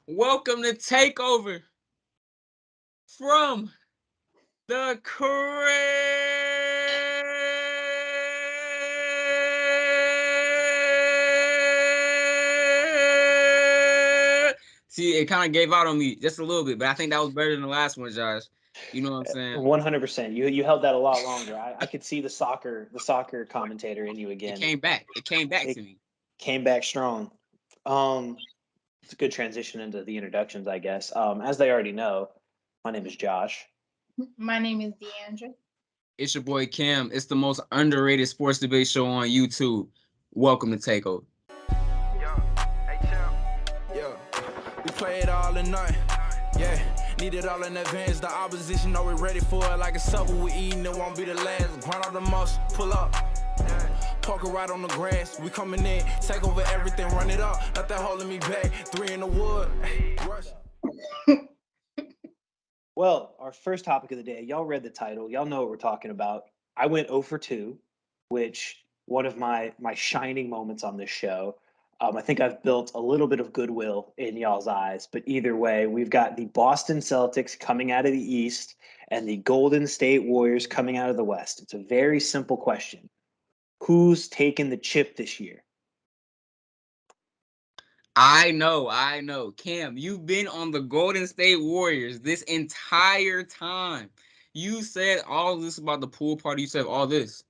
Welcome to Takeover from the See, it kind of gave out on me just a little bit, but I think that was better than the last one, Josh. You know what I'm saying? 100%. You held that a lot longer. I could see the soccer commentator in you It again. came back. It came back It to me. came back strong. It's a good transition into the introductions, I guess. As they already know, my name is Josh. My name is Deandra. It's your boy Cam. It's the most underrated sports debate show on YouTube. Welcome to Takeover. Yeah, hey champ. Yeah, we play it all in night. Yeah, need it all in advance. The opposition know we're ready for it. Like a supper we eating, it won't be the last. Grind out the muscle, pull up. Yeah. Parker right on the grass. We coming in, take over everything, run it up. Not that holding me back. 3 in the wood. Rush. Well, our first topic of the day, y'all read the title. Y'all know what we're talking about. I went 0 for 2, which one of my shining moments on this show. I think I've built a little bit of goodwill in y'all's eyes, but either way, we've got the Boston Celtics coming out of the East and the Golden State Warriors coming out of the West. It's a very simple question. Who's taking the chip this year? I know. Cam, you've been on the Golden State Warriors this entire time. You said all this about the pool party. You said all this.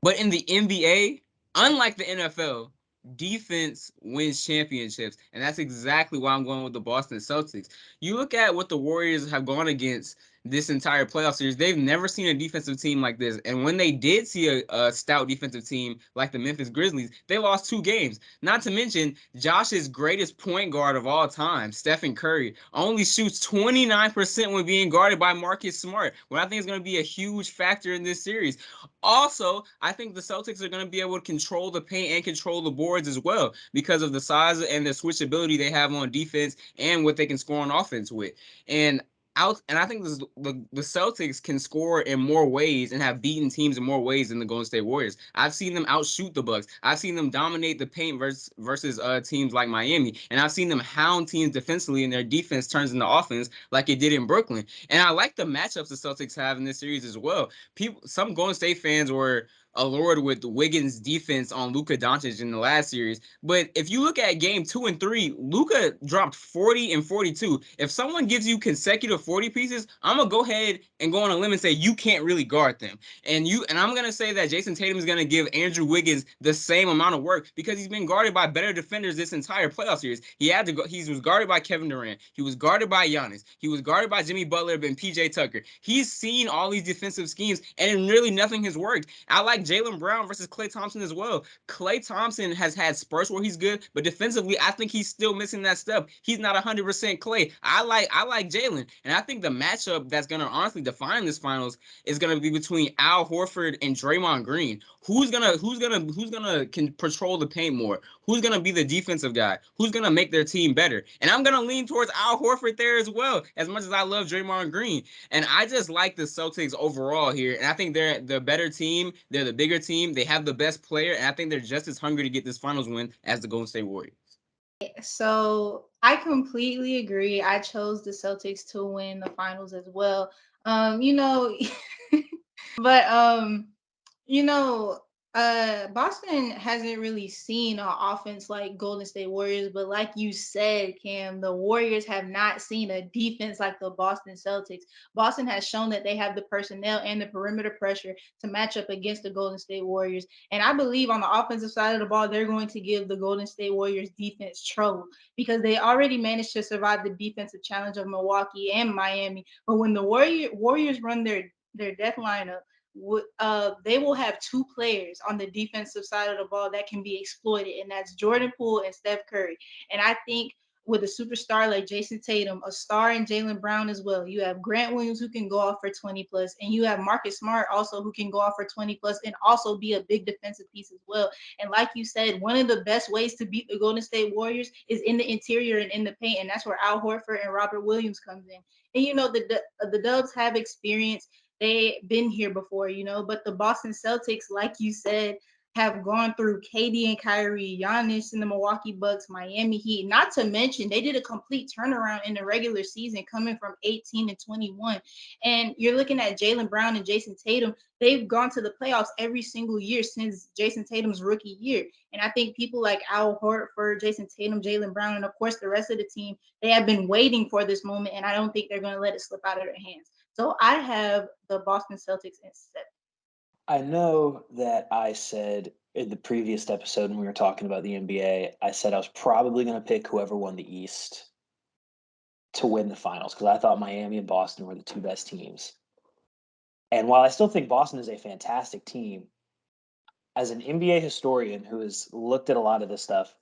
But in the NBA, unlike the NFL, defense wins championships. And that's exactly why I'm going with the Boston Celtics. You look at what the Warriors have gone against this entire playoff series, they've never seen a defensive team like this. And when they did see a stout defensive team like the Memphis Grizzlies, they lost 2 games. Not to mention, Josh's greatest point guard of all time, Stephen Curry, only shoots 29% when being guarded by Marcus Smart, what I think is going to be a huge factor in this series. Also, I think the Celtics are going to be able to control the paint and control the boards as well because of the size and the switchability they have on defense and what they can score on offense with. And I think the Celtics can score in more ways and have beaten teams in more ways than the Golden State Warriors. I've seen them outshoot the Bucks. I've seen them dominate the paint versus teams like Miami, and I've seen them hound teams defensively, and their defense turns into offense like it did in Brooklyn. And I like the matchups the Celtics have in this series as well. Some Golden State fans were allured with Wiggins' defense on Luka Doncic in the last series. But if you look at game 2 and 3, Luka dropped 40 and 42. If someone gives you consecutive 40 pieces, I'm gonna go ahead and go on a limb and say you can't really guard them. And I'm gonna say that Jason Tatum is gonna give Andrew Wiggins the same amount of work because he's been guarded by better defenders this entire playoff series. He had to go. He was guarded by Kevin Durant. He was guarded by Giannis. He was guarded by Jimmy Butler and PJ Tucker. He's seen all these defensive schemes, and really nothing has worked. I like Jaylen Brown versus Klay Thompson as well. Klay Thompson has had spurts where he's good, but defensively, I think he's still missing that step. He's not 100% Klay. I like Jaylen, and I think the matchup that's gonna honestly define this finals is gonna be between Al Horford and Draymond Green. Who's gonna can patrol the paint more? Who's gonna be the defensive guy? Who's gonna make their team better? And I'm gonna lean towards Al Horford there as well, as much as I love Draymond Green. And I just like the Celtics overall here. And I think they're the better team. They're the bigger team. They have the best player. And I think they're just as hungry to get this finals win as the Golden State Warriors. So I completely agree. I chose the Celtics to win the finals as well. You know, but you know, Boston hasn't really seen an offense like Golden State Warriors, but like you said, Cam, the Warriors have not seen a defense like the Boston Celtics. Boston has shown that they have the personnel and the perimeter pressure to match up against the Golden State Warriors. And I believe on the offensive side of the ball, they're going to give the Golden State Warriors defense trouble because they already managed to survive the defensive challenge of Milwaukee and Miami. But when the Warriors run their death lineup, they will have 2 players on the defensive side of the ball that can be exploited, and that's Jordan Poole and Steph Curry. And I think with a superstar like Jason Tatum, a star in Jaylen Brown as well, you have Grant Williams who can go off for 20 plus, and you have Marcus Smart also who can go off for 20 plus and also be a big defensive piece as well. And like you said, one of the best ways to beat the Golden State Warriors is in the interior and in the paint, and that's where Al Horford and Robert Williams comes in. And the Dubs have experience, they've been here before, but the Boston Celtics, like you said, have gone through KD and Kyrie, Giannis and the Milwaukee Bucks, Miami Heat. Not to mention, they did a complete turnaround in the regular season, coming from 18 and 21. And you're looking at Jaylen Brown and Jason Tatum. They've gone to the playoffs every single year since Jason Tatum's rookie year. And I think people like Al Horford, Jason Tatum, Jaylen Brown, and of course the rest of the team, they have been waiting for this moment, and I don't think they're going to let it slip out of their hands. So I have the Boston Celtics in 7. I know that I said in the previous episode when we were talking about the NBA, I said I was probably going to pick whoever won the East to win the finals because I thought Miami and Boston were the two best teams. And while I still think Boston is a fantastic team, as an NBA historian who has looked at a lot of this stuff,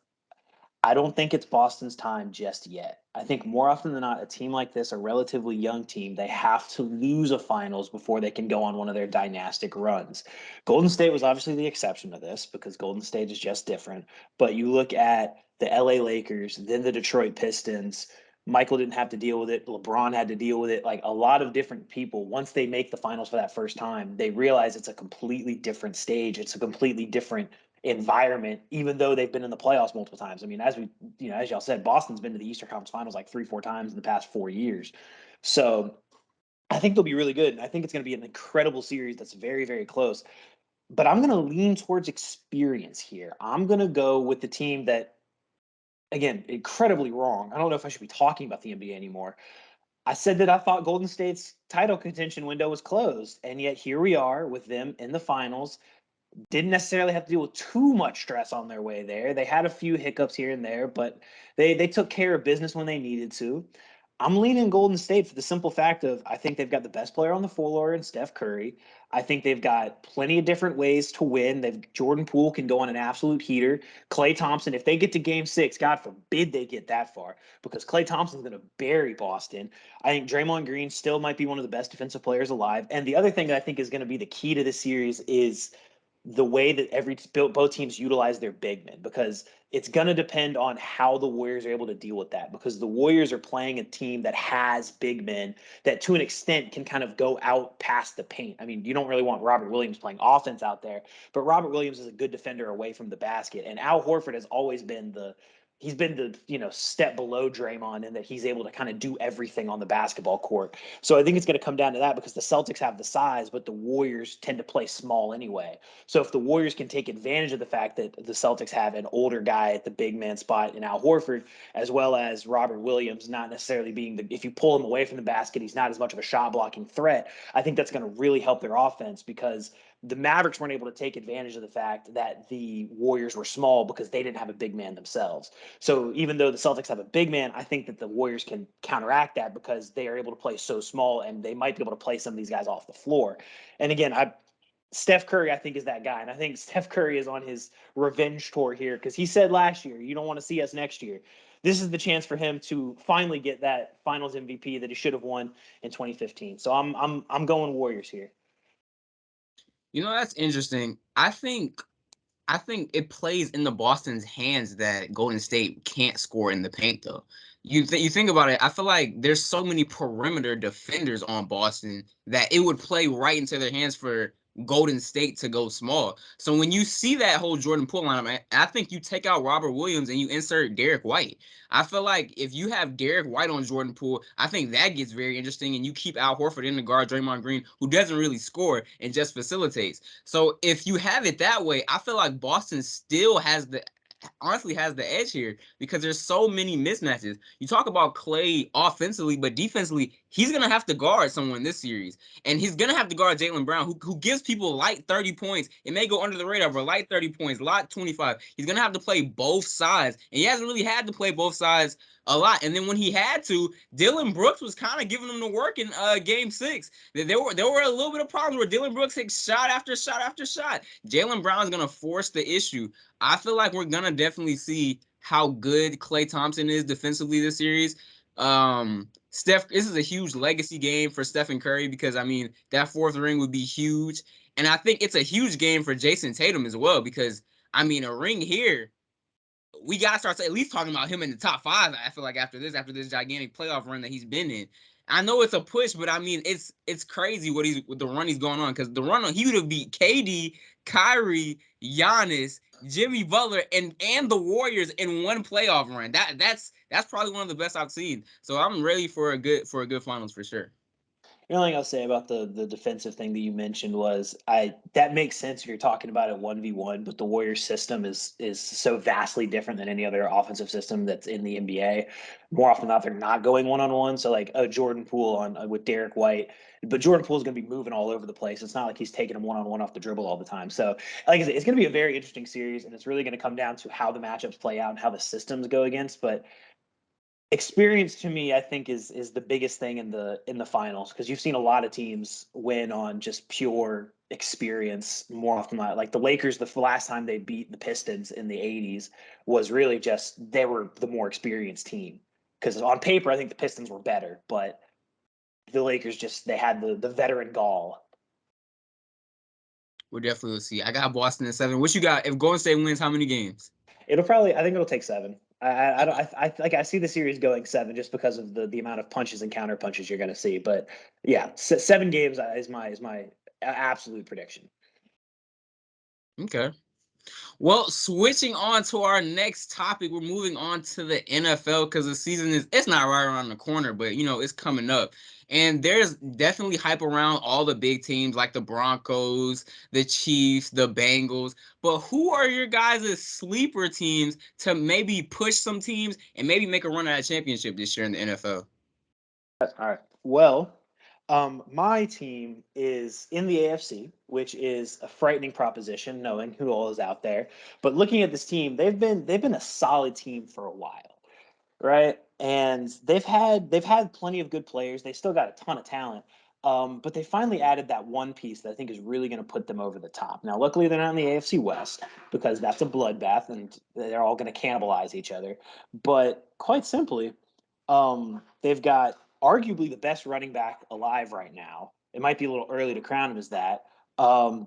I don't think it's Boston's time just yet. I think more often than not, a team like this, a relatively young team, they have to lose a finals before they can go on one of their dynastic runs. Golden State was obviously the exception to this because Golden State is just different. But you look at the LA Lakers, then the Detroit Pistons. Michael didn't have to deal with it. LeBron had to deal with it. Like a lot of different people, once they make the finals for that first time, they realize it's a completely different stage. It's a completely different environment, even though they've been in the playoffs multiple times. I mean, as y'all said, Boston's been to the Eastern Conference Finals like 3-4 times in the past 4 years. So I think they'll be really good. And I think it's going to be an incredible series that's very, very close. But I'm going to lean towards experience here. I'm going to go with the team that, again, incredibly wrong. I don't know if I should be talking about the NBA anymore. I said that I thought Golden State's title contention window was closed. And yet here we are with them in the finals. Didn't necessarily have to deal with too much stress on their way there. They had a few hiccups here and there, but they took care of business when they needed to. I'm leaning Golden State for the simple fact of I think they've got the best player on the floor in Steph Curry. I think they've got plenty of different ways to win. Jordan Poole can go on an absolute heater. Klay Thompson, if they get to Game 6, God forbid they get that far, because Klay Thompson's going to bury Boston. I think Draymond Green still might be one of the best defensive players alive. And the other thing that I think is going to be the key to this series is the way that both teams utilize their big men, because it's going to depend on how the Warriors are able to deal with that, because the Warriors are playing a team that has big men that to an extent can kind of go out past the paint. I mean, you don't really want Robert Williams playing offense out there, but Robert Williams is a good defender away from the basket. And Al Horford has always been he's been the step below Draymond in that he's able to kind of do everything on the basketball court. So I think it's going to come down to that, because the Celtics have the size, but the Warriors tend to play small anyway. So if the Warriors can take advantage of the fact that the Celtics have an older guy at the big man spot in Al Horford, as well as Robert Williams not necessarily being if you pull him away from the basket, he's not as much of a shot blocking threat. I think that's going to really help their offense, because the Mavericks weren't able to take advantage of the fact that the Warriors were small because they didn't have a big man themselves. So even though the Celtics have a big man, I think that the Warriors can counteract that because they are able to play so small, and they might be able to play some of these guys off the floor. And again, Steph Curry, I think, is that guy. And I think Steph Curry is on his revenge tour here, because he said last year, you don't want to see us next year. This is the chance for him to finally get that Finals MVP that he should have won in 2015. So I'm going Warriors here. That's interesting. I think it plays in the Boston's hands that Golden State can't score in the paint, though. You think about it, I feel like there's so many perimeter defenders on Boston that it would play right into their hands for Golden State to go small. So when you see that whole Jordan Poole lineup, I think you take out Robert Williams and you insert Derek White. I feel like if you have Derek White on Jordan Poole, I think that gets very interesting, and you keep Al Horford in the guard Draymond Green, who doesn't really score and just facilitates. So if you have it that way, I feel like Boston still honestly has the edge here, because there's so many mismatches. You talk about Klay offensively, but defensively, he's going to have to guard someone this series. And he's going to have to guard Jaylen Brown, who gives people light 30 points. It may go under the radar, but light 30 points, light 25. He's going to have to play both sides. And he hasn't really had to play both sides a lot. And then when he had to, Dillon Brooks was kind of giving him the work in Game 6. There were a little bit of problems where Dillon Brooks hit shot after shot after shot. Jaylen Brown is going to force the issue. I feel like we're going to definitely see how good Klay Thompson is defensively this series. This is a huge legacy game for Stephen Curry, because, I mean, that fourth ring would be huge. And I think it's a huge game for Jason Tatum as well, because, I mean, a ring here, we got to start at least talking about him in the top 5, I feel like, after this gigantic playoff run that he's been in. I know it's a push, but I mean it's crazy with the run he's going on, because the run he would have beat KD, Kyrie, Giannis, Jimmy Butler, and the Warriors in one playoff run. That's probably one of the best I've seen. So I'm ready for a good finals for sure. The only thing I'll say about the defensive thing that you mentioned was that makes sense if you're talking about it 1v1, but the Warriors system is so vastly different than any other offensive system that's in the NBA. More often than not, they're not going one-on-one. So like a Jordan Poole on with Derek White, but Jordan Poole is going to be moving all over the place. It's not like he's taking him one-on-one off the dribble all the time. So like I said, it's going to be a very interesting series, and it's really going to come down to how the matchups play out and how the systems go against. But experience to me, I think, is the biggest thing in the finals, because you've seen a lot of teams win on just pure experience more often than not. Like the Lakers, the last time they beat the Pistons in the 80s was really just they were the more experienced team. Because on paper, I think the Pistons were better, but the Lakers just they had the veteran gall. We'll definitely see. I got Boston in 7. What you got? If Golden State wins, how many games? I think it'll take 7. I see the series going 7 just because of the amount of punches and counter punches you're going to see. But yeah, 7 games is my absolute prediction. Okay. Well, switching on to our next topic, we're moving on to the NFL, because the season it's not right around the corner, but it's coming up. And there's definitely hype around all the big teams like the Broncos, the Chiefs, the Bengals. But who are your guys' sleeper teams to maybe push some teams and maybe make a run at a championship this year in the NFL? All right. Well, my team is in the AFC, which is a frightening proposition, knowing who all is out there. But looking at this team, they've been a solid team for a while, right? And they've had plenty of good players. They still got a ton of talent. But they finally added that one piece that I think is really going to put them over the top. Now, luckily, they're not in the AFC West, because that's a bloodbath and they're all going to cannibalize each other. But quite simply, they've got arguably the best running back alive right now. It might be a little early to crown him as that.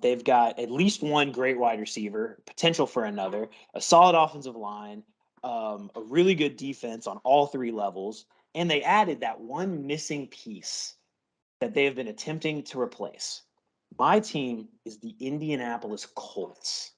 They've got at least one great wide receiver, potential for another, a solid offensive line, a really good defense on all 3 levels, and they added that one missing piece that they have been attempting to replace. My team is the Indianapolis Colts.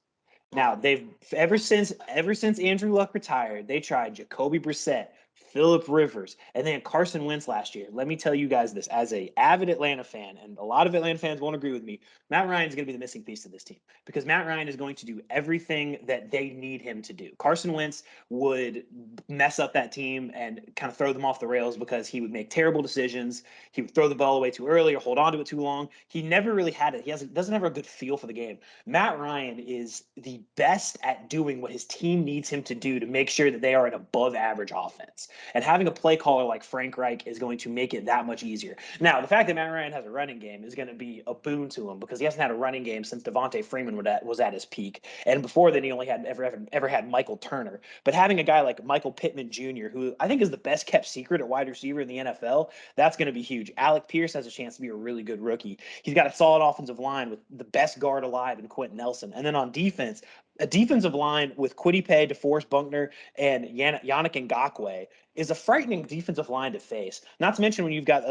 Now they've ever since Andrew Luck retired, they tried Jacoby Brissett, Philip Rivers, and then Carson Wentz last year. Let me tell you guys this, as a avid Atlanta fan, and a lot of Atlanta fans won't agree with me. Matt Ryan is going to be the missing piece to this team, because Matt Ryan is going to do everything that they need him to do. Carson Wentz would mess up that team and kind of throw them off the rails, because he would make terrible decisions. He would throw the ball away too early or hold on to it too long. He never really had it. Doesn't have a good feel for the game. Matt Ryan is the best at doing what his team needs him to do to make sure that they are an above average offense. And having a play caller like Frank Reich is going to make it that much easier. Now, the fact that Matt Ryan has a running game is going to be a boon to him, because he hasn't had a running game since Devontae Freeman was at his peak. And before then, he only had ever had Michael Turner. But having a guy like Michael Pittman Jr., who I think is the best kept secret at wide receiver in the NFL, that's going to be huge. Alec Pierce has a chance to be a really good rookie. He's got a solid offensive line with the best guard alive in Quentin Nelson. And then on defense, a defensive line with Kwity Paye, DeForest Buckner, and Yannick Ngakoue is a frightening defensive line to face. Not to mention when you've got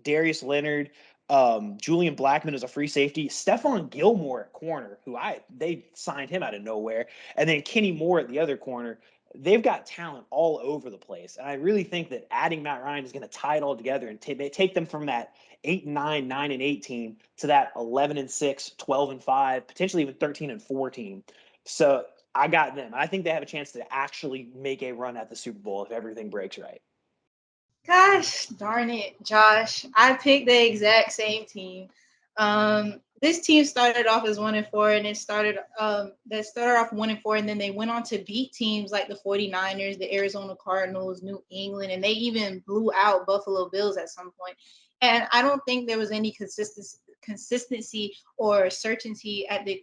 Darius Leonard, Julian Blackman as a free safety, Stephon Gilmore at corner, who they signed him out of nowhere, and then Kenny Moore at the other corner. They've got talent all over the place, and I really think that adding Matt Ryan is going to tie it all together and take them from that 8-9, 9-8 team to that 11-6, 12-5, potentially even 13-4 team. So I got them. I think they have a chance to actually make a run at the Super Bowl if everything breaks right. Gosh darn it, Josh. I picked the exact same team. This team started off as 1-4, and they started off 1-4, and then they went on to beat teams like the 49ers, the Arizona Cardinals, New England, and they even blew out Buffalo Bills at some point. And I don't think there was any consistency or certainty at the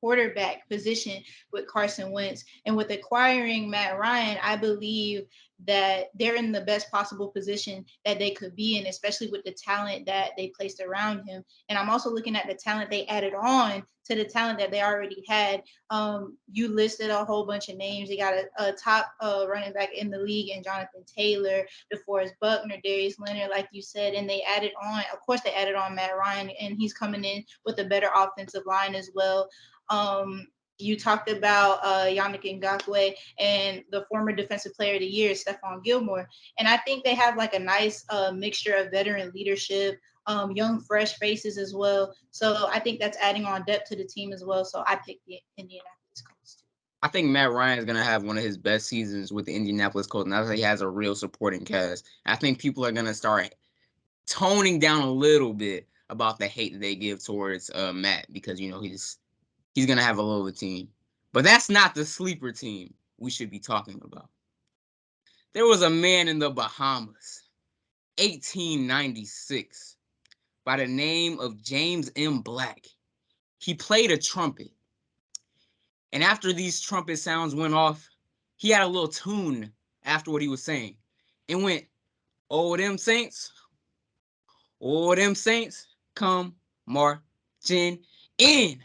quarterback position with Carson Wentz. And with acquiring Matt Ryan, I believe that they're in the best possible position that they could be in, especially with the talent that they placed around him. And I'm also looking at the talent they added on to the talent that they already had. You listed a whole bunch of names. They got a top running back in the league in Jonathan Taylor, DeForest Buckner, Darius Leonard, like you said, and they added on, of course, they added on Matt Ryan, and he's coming in with a better offensive line as well. You talked about Yannick Ngakoue and the former Defensive Player of the Year, Stephon Gilmore. And I think they have like a nice mixture of veteran leadership, young, fresh faces as well. So I think that's adding on depth to the team as well. So I picked the Indianapolis Colts too. I think Matt Ryan is going to have one of his best seasons with the Indianapolis Colts now that he has a real supporting cast. I think people are going to start toning down a little bit about the hate that they give towards Matt because, he's going to have a little team. But that's not the sleeper team we should be talking about. There was a man in the Bahamas, 1896, by the name of James M. Black. He played a trumpet. And after these trumpet sounds went off, he had a little tune after what he was saying. It went, oh, them saints, come marching in.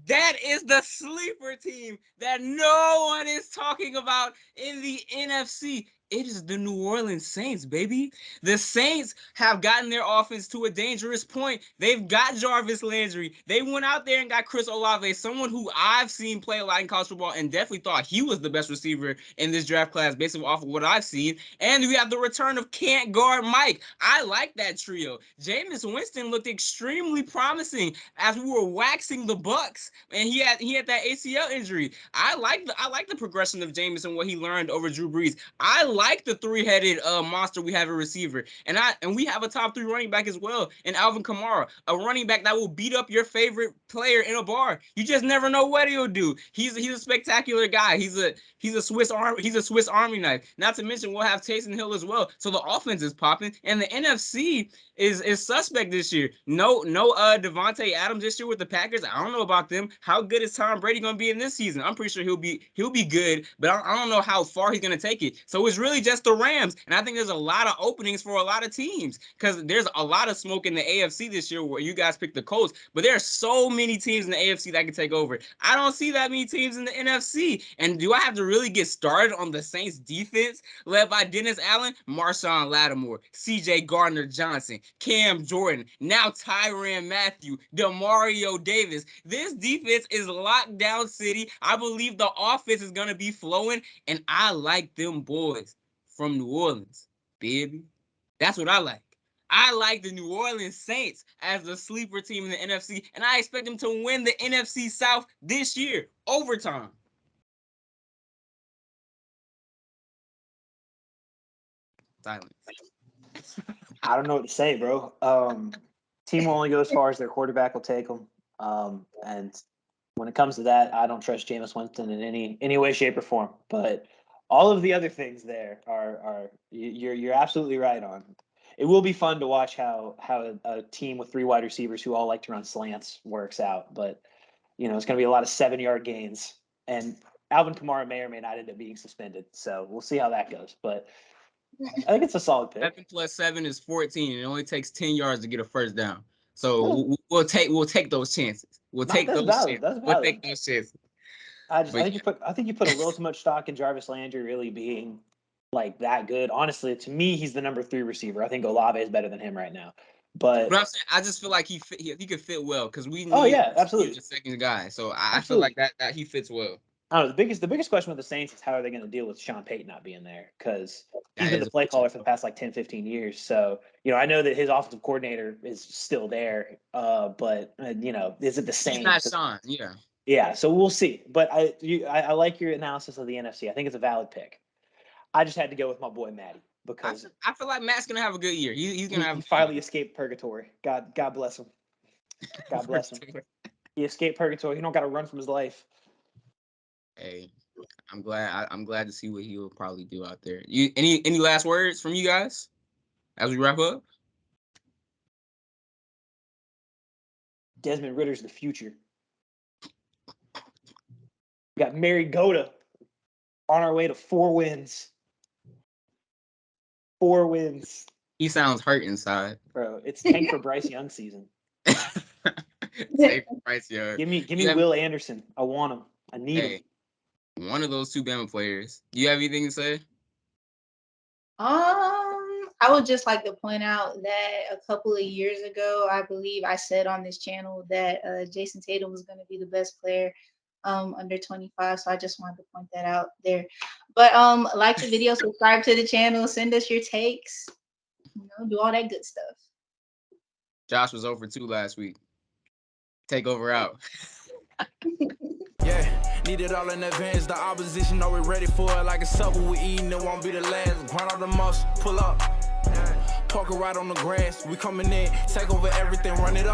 That is the sleeper team that no one is talking about in the NFC. It is the New Orleans Saints, baby. The Saints have gotten their offense to a dangerous point. They've got Jarvis Landry. They went out there and got Chris Olave, someone who I've seen play a lot in college football and definitely thought he was the best receiver in this draft class based off of what I've seen. And we have the return of can't guard Mike. I like that trio. Jameis Winston looked extremely promising as we were waxing the Bucks, and he had that ACL injury. I like the progression of Jameis and what he learned over Drew Brees. I like the three-headed monster we have a receiver, and we have a top 3 running back as well in Alvin Kamara, a running back that will beat up your favorite player in a bar. You just never know what he'll do. He's a spectacular guy. He's a Swiss Army knife. Not to mention we'll have Taysom Hill as well. So the offense is popping, and the NFC is suspect this year. No Devontae Adams this year with the Packers. I don't know about them. How good is Tom Brady going to be in this season? I'm pretty sure he'll be good, but I don't know how far he's going to take it. So it's really just the Rams, and I think there's a lot of openings for a lot of teams because there's a lot of smoke in the AFC this year where you guys picked the Colts, but there are so many teams in the AFC that can take over. I don't see that many teams in the NFC. And do I have to really get started on the Saints defense led by Dennis Allen, Marshawn Lattimore, C.J. Gardner-Johnson, Cam Jordan, now Tyrann Mathieu, Demario Davis. This defense is locked down city. I believe the offense is going to be flowing, and I like them boys from New Orleans, baby. That's what I like. I like the New Orleans Saints as the sleeper team in the NFC, and I expect them to win the NFC South this year, overtime. Silence. I don't know what to say, bro. Team will only go as far as their quarterback will take them. And when it comes to that, I don't trust Jameis Winston in any way, shape, or form. But all of the other things there are you're absolutely right on. It will be fun to watch how a team with 3 wide receivers who all like to run slants works out. But it's going to be a lot of 7-yard gains, and Alvin Kamara may or may not end up being suspended. So we'll see how that goes. But I think it's a solid pick. 7 plus 7 is 14, and it only takes 10 yards to get a first down. So we'll take those chances. We'll take those chances. We'll take those chances. I think you put a little too much stock in Jarvis Landry really being like that good. Honestly, to me, he's the number 3 receiver. I think Olave is better than him right now. But I'm saying, I just feel like he could fit well because we need absolutely a second guy. So I feel like that he fits well. I don't know. The biggest question with the Saints is how are they going to deal with Sean Payton not being there, because he's been the play caller for the past like 10, 15 years. So, I know that his offensive coordinator is still there, but is it the same? He's not Sean, yeah. Yeah, so we'll see. But I like your analysis of the NFC. I think it's a valid pick. I just had to go with my boy Matty because I feel like Matt's gonna have a good year. He's gonna have. He finally escaped purgatory. God bless him. God bless him. He escaped purgatory. He don't got to run from his life. Hey, I'm glad to see what he'll probably do out there. Any last words from you guys as we wrap up? Desmond Ritter's the future. We got Mariota on our way to 4 wins. 4 wins. He sounds hurt inside. Bro, it's tank for Bryce Young season. Take Bryce Young. Give me Will Anderson. I want him. I need him. One of those two Bama players. Do you have anything to say? I would just like to point out that a couple of years ago, I believe I said on this channel that Jason Tatum was going to be the best player under 25. So I just wanted to point that out there. But like the video, subscribe to the channel, send us your takes, do all that good stuff. Josh was over 2 last week. Takeover out. Yeah, need it all in advance. The opposition know we're ready for it. Like a supper we eating, it won't be the last. Grind all the muscle, pull up. Parker right on the grass. We coming in, take over everything, run it up.